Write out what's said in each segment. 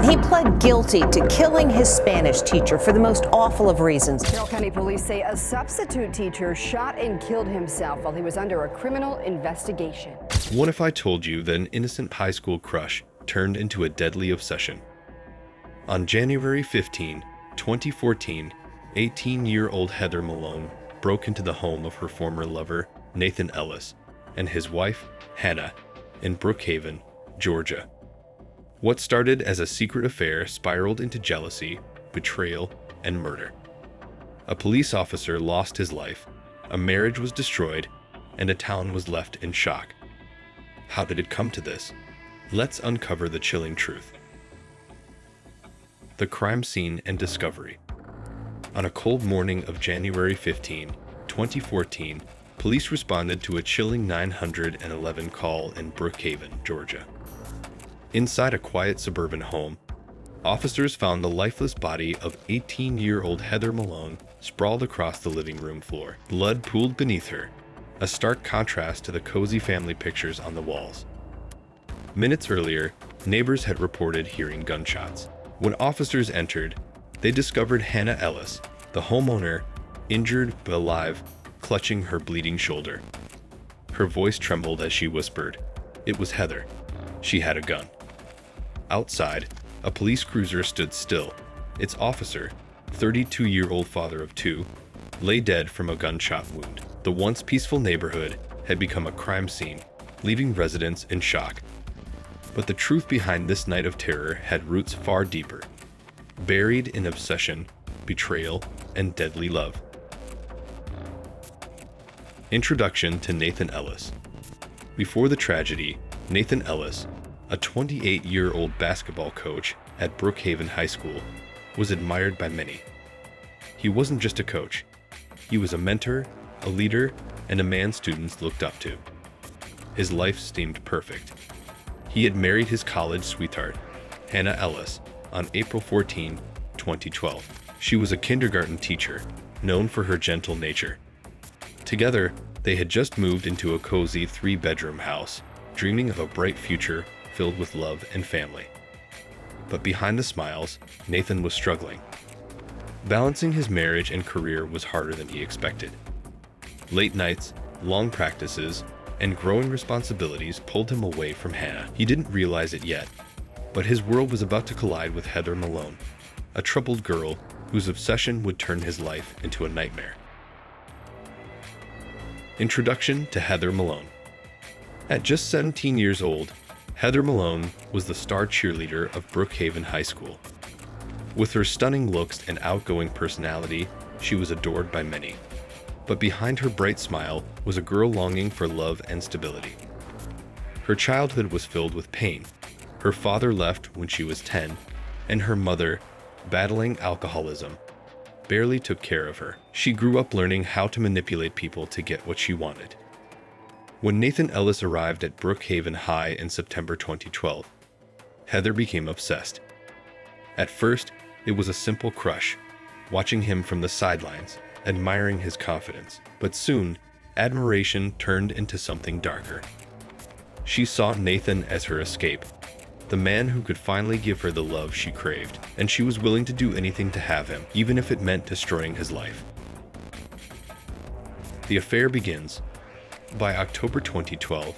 He pled guilty to killing his Spanish teacher for the most awful of reasons. Carroll County police say a substitute teacher shot and killed himself while he was under a criminal investigation. What if I told you that an innocent high school crush turned into a deadly obsession? On January 15, 2014, 18-year-old Heather Malone broke into the home of her former lover, Nathan Ellis, and his wife, Hannah, in Brookhaven, Georgia. What started as a secret affair spiraled into jealousy, betrayal, and murder. A police officer lost his life, a marriage was destroyed, and a town was left in shock. How did it come to this? Let's uncover the chilling truth. The crime scene and discovery. On a cold morning of January 15, 2014, police responded to a chilling 911 call in Brookhaven, Georgia. Inside a quiet suburban home, officers found the lifeless body of 18-year-old Heather Malone sprawled across the living room floor. Blood pooled beneath her, a stark contrast to the cozy family pictures on the walls. Minutes earlier, neighbors had reported hearing gunshots. When officers entered, they discovered Hannah Ellis, the homeowner, injured but alive, clutching her bleeding shoulder. Her voice trembled as she whispered, "It was Heather. She had a gun." Outside, a police cruiser stood still. Its officer, 32-year-old father of two, lay dead from a gunshot wound. The once peaceful neighborhood had become a crime scene, leaving residents in shock. But the truth behind this night of terror had roots far deeper, buried in obsession, betrayal, and deadly love. Introduction to Nathan Ellis. Before the tragedy, Nathan Ellis, a 28-year-old basketball coach at Brookhaven High School, was admired by many. He wasn't just a coach. He was a mentor, a leader, and a man students looked up to. His life seemed perfect. He had married his college sweetheart, Hannah Ellis, on April 14, 2012. She was a kindergarten teacher, known for her gentle nature. Together, they had just moved into a cozy 3-bedroom house, dreaming of a bright future filled with love and family. But behind the smiles, Nathan was struggling. Balancing his marriage and career was harder than he expected. Late nights, long practices, and growing responsibilities pulled him away from Hannah. He didn't realize it yet, but his world was about to collide with Heather Malone, a troubled girl whose obsession would turn his life into a nightmare. Introduction to Heather Malone. At just 17 years old, Heather Malone was the star cheerleader of Brookhaven High School. With her stunning looks and outgoing personality, she was adored by many. But behind her bright smile was a girl longing for love and stability. Her childhood was filled with pain. Her father left when she was 10, and her mother, battling alcoholism, barely took care of her. She grew up learning how to manipulate people to get what she wanted. When Nathan Ellis arrived at Brookhaven High in September 2012, Heather became obsessed. At first, it was a simple crush, watching him from the sidelines, admiring his confidence. But soon, admiration turned into something darker. She saw Nathan as her escape, the man who could finally give her the love she craved, and she was willing to do anything to have him, even if it meant destroying his life. The affair begins. By October 2012,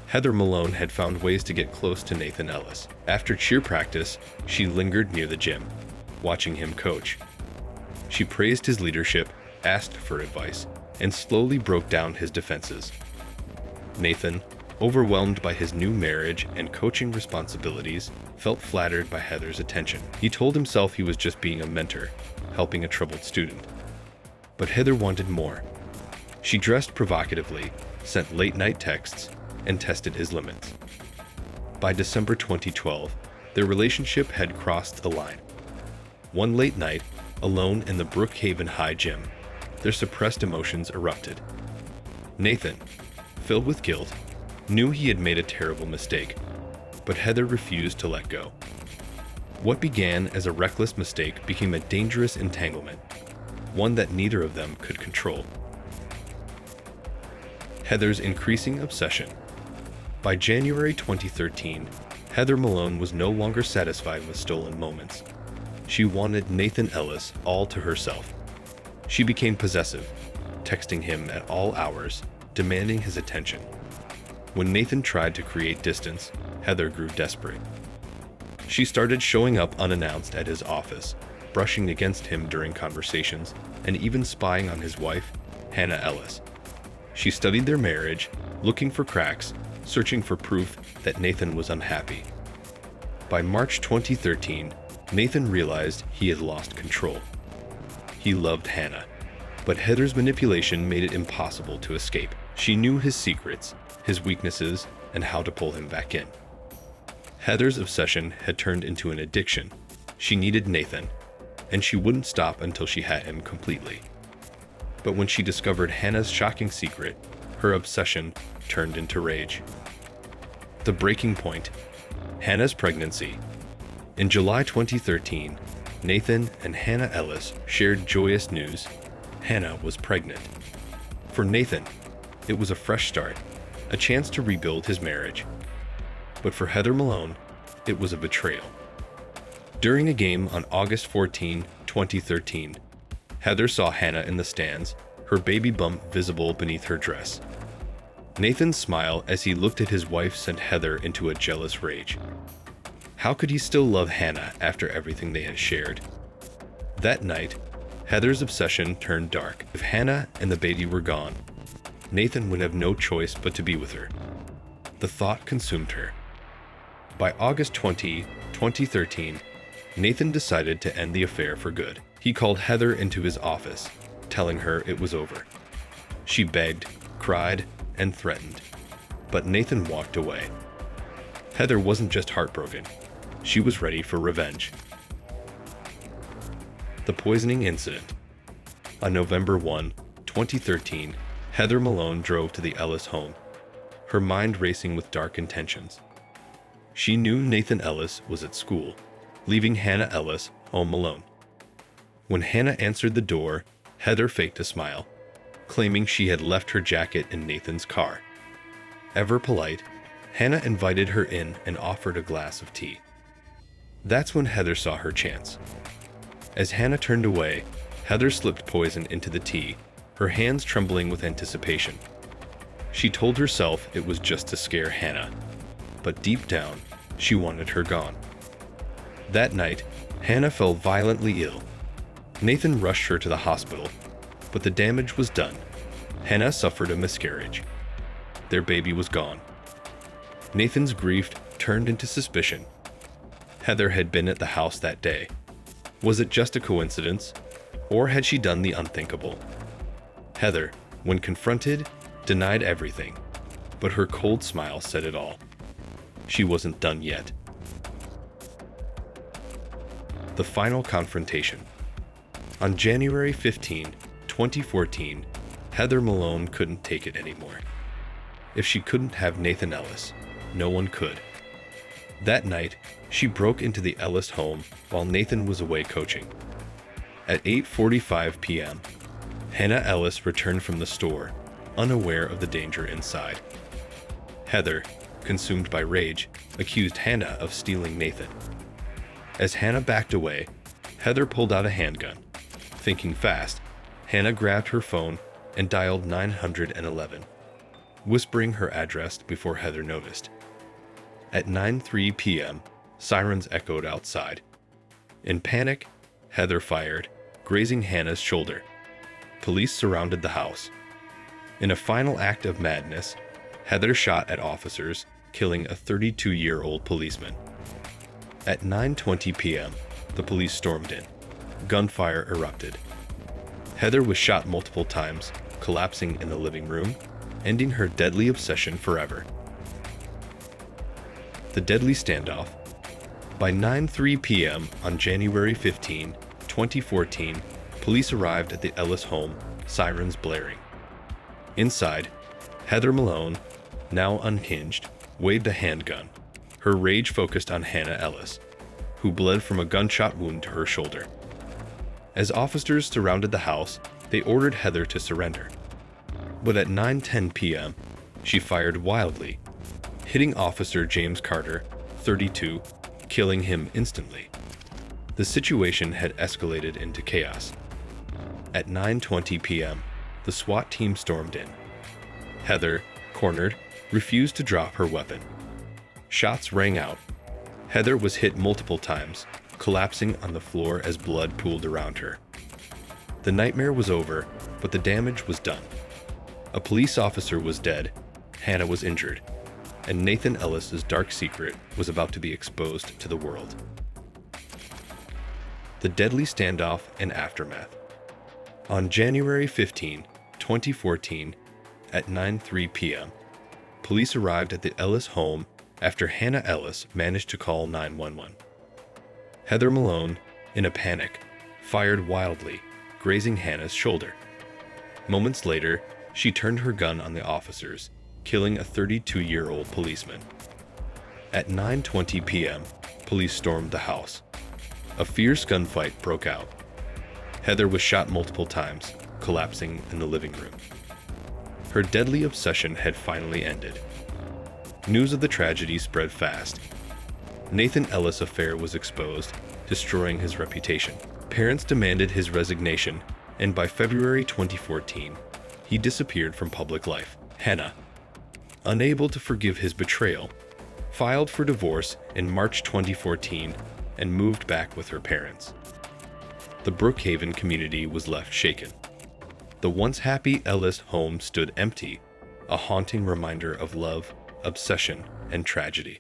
Heather Malone had found ways to get close to Nathan Ellis. After cheer practice, she lingered near the gym, watching him coach. She praised his leadership, asked for advice, and slowly broke down his defenses. Nathan, overwhelmed by his new marriage and coaching responsibilities, felt flattered by Heather's attention. He told himself he was just being a mentor, helping a troubled student. But Heather wanted more. She dressed provocatively, sent late-night texts, and tested his limits. By December 2012, their relationship had crossed the line. One late night, alone in the Brookhaven High gym, their suppressed emotions erupted. Nathan, filled with guilt, knew he had made a terrible mistake, but Heather refused to let go. What began as a reckless mistake became a dangerous entanglement, one that neither of them could control. Heather's increasing obsession. By January 2013, Heather Malone was no longer satisfied with stolen moments. She wanted Nathan Ellis all to herself. She became possessive, texting him at all hours, demanding his attention. When Nathan tried to create distance, Heather grew desperate. She started showing up unannounced at his office, brushing against him during conversations, and even spying on his wife, Hannah Ellis. She studied their marriage, looking for cracks, searching for proof that Nathan was unhappy. By March 2013, Nathan realized he had lost control. He loved Hannah, but Heather's manipulation made it impossible to escape. She knew his secrets, his weaknesses, and how to pull him back in. Heather's obsession had turned into an addiction. She needed Nathan, and she wouldn't stop until she had him completely. But when she discovered Hannah's shocking secret, her obsession turned into rage. The breaking point: Hannah's pregnancy. In July 2013, Nathan and Hannah Ellis shared joyous news. Hannah was pregnant. For Nathan, it was a fresh start, a chance to rebuild his marriage. But for Heather Malone, it was a betrayal. During a game on August 14, 2013, Heather saw Hannah in the stands, her baby bump visible beneath her dress. Nathan's smile as he looked at his wife sent Heather into a jealous rage. How could he still love Hannah after everything they had shared? That night, Heather's obsession turned dark. If Hannah and the baby were gone, Nathan would have no choice but to be with her. The thought consumed her. By August 20, 2013, Nathan decided to end the affair for good. He called Heather into his office, telling her it was over. She begged, cried, and threatened, but Nathan walked away. Heather wasn't just heartbroken, she was ready for revenge. The poisoning incident. On November 1, 2013, Heather Malone drove to the Ellis home, her mind racing with dark intentions. She knew Nathan Ellis was at school, leaving Hannah Ellis home alone. When Hannah answered the door, Heather faked a smile, claiming she had left her jacket in Nathan's car. Ever polite, Hannah invited her in and offered a glass of tea. That's when Heather saw her chance. As Hannah turned away, Heather slipped poison into the tea, her hands trembling with anticipation. She told herself it was just to scare Hannah, but deep down, she wanted her gone. That night, Hannah fell violently ill. Nathan rushed her to the hospital, but the damage was done. Hannah suffered a miscarriage. Their baby was gone. Nathan's grief turned into suspicion. Heather had been at the house that day. Was it just a coincidence, or had she done the unthinkable? Heather, when confronted, denied everything, but her cold smile said it all. She wasn't done yet. The final confrontation. On January 15, 2014, Heather Malone couldn't take it anymore. If she couldn't have Nathan Ellis, no one could. That night, she broke into the Ellis home while Nathan was away coaching. At 8:45 p.m., Hannah Ellis returned from the store, unaware of the danger inside. Heather, consumed by rage, accused Hannah of stealing Nathan. As Hannah backed away, Heather pulled out a handgun. Thinking fast, Hannah grabbed her phone and dialed 911, whispering her address before Heather noticed. At 9:03 p.m., sirens echoed outside. In panic, Heather fired, grazing Hannah's shoulder. Police surrounded the house. In a final act of madness, Heather shot at officers, killing a 32-year-old policeman. At 9:20 p.m., the police stormed in. Gunfire erupted. Heather was shot multiple times, collapsing in the living room, ending her deadly obsession forever. The deadly standoff. By 9:03 p.m. on January 15, 2014, police arrived at the Ellis home, sirens blaring. Inside, Heather Malone, now unhinged, waved a handgun. Her rage focused on Hannah Ellis, who bled from a gunshot wound to her shoulder. As officers surrounded the house, they ordered Heather to surrender. But at 9:10 p.m., she fired wildly, hitting Officer James Carter, 32, killing him instantly. The situation had escalated into chaos. At 9:20 p.m., the SWAT team stormed in. Heather, cornered, refused to drop her weapon. Shots rang out. Heather was hit multiple times, collapsing on the floor as blood pooled around her. The nightmare was over, but the damage was done. A police officer was dead, Hannah was injured, and Nathan Ellis's dark secret was about to be exposed to the world. The deadly standoff and aftermath. On January 15, 2014, at 9:03 p.m., police arrived at the Ellis home after Hannah Ellis managed to call 911. Heather Malone, in a panic, fired wildly, grazing Hannah's shoulder. Moments later, she turned her gun on the officers, killing a 32-year-old policeman. At 9:20 p.m., police stormed the house. A fierce gunfight broke out. Heather was shot multiple times, collapsing in the living room. Her deadly obsession had finally ended. News of the tragedy spread fast. Nathan Ellis' affair was exposed, destroying his reputation. Parents demanded his resignation, and by February 2014, he disappeared from public life. Hannah, unable to forgive his betrayal, filed for divorce in March 2014 and moved back with her parents. The Brookhaven community was left shaken. The once happy Ellis home stood empty, a haunting reminder of love, obsession, and tragedy.